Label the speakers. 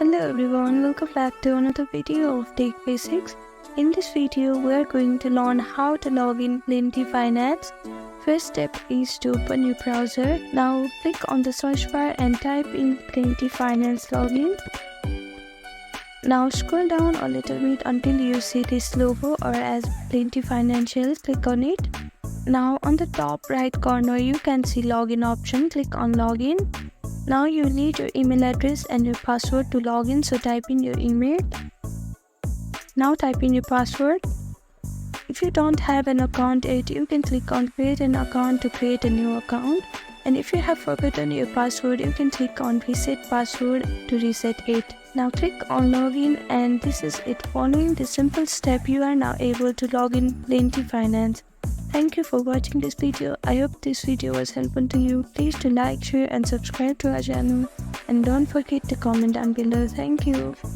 Speaker 1: Hello everyone, welcome back to another video of Tech Basics. In this video, we are going to learn how to log in Plenti Finance. First step is to open your browser. Now click on the search bar and type in Plenti Finance login. Now scroll down a little bit until you see this logo or as Plenti Financial. Click on it. Now on the top right corner you can see login option. Click on login. Now you need your email address and your password to log in, so type in your email. Now type in your password. If you don't have an account yet, you can click on create an account to create a new account. And if you have forgotten your password, you can click on reset password to reset it. Now click on login, and this is it. Following this simple step, you are now able to log in Plenti Finance. Thank you for watching this video. I hope this video was helpful to you. Please do like, share and subscribe to our channel. And don't forget to comment down below. Thank you.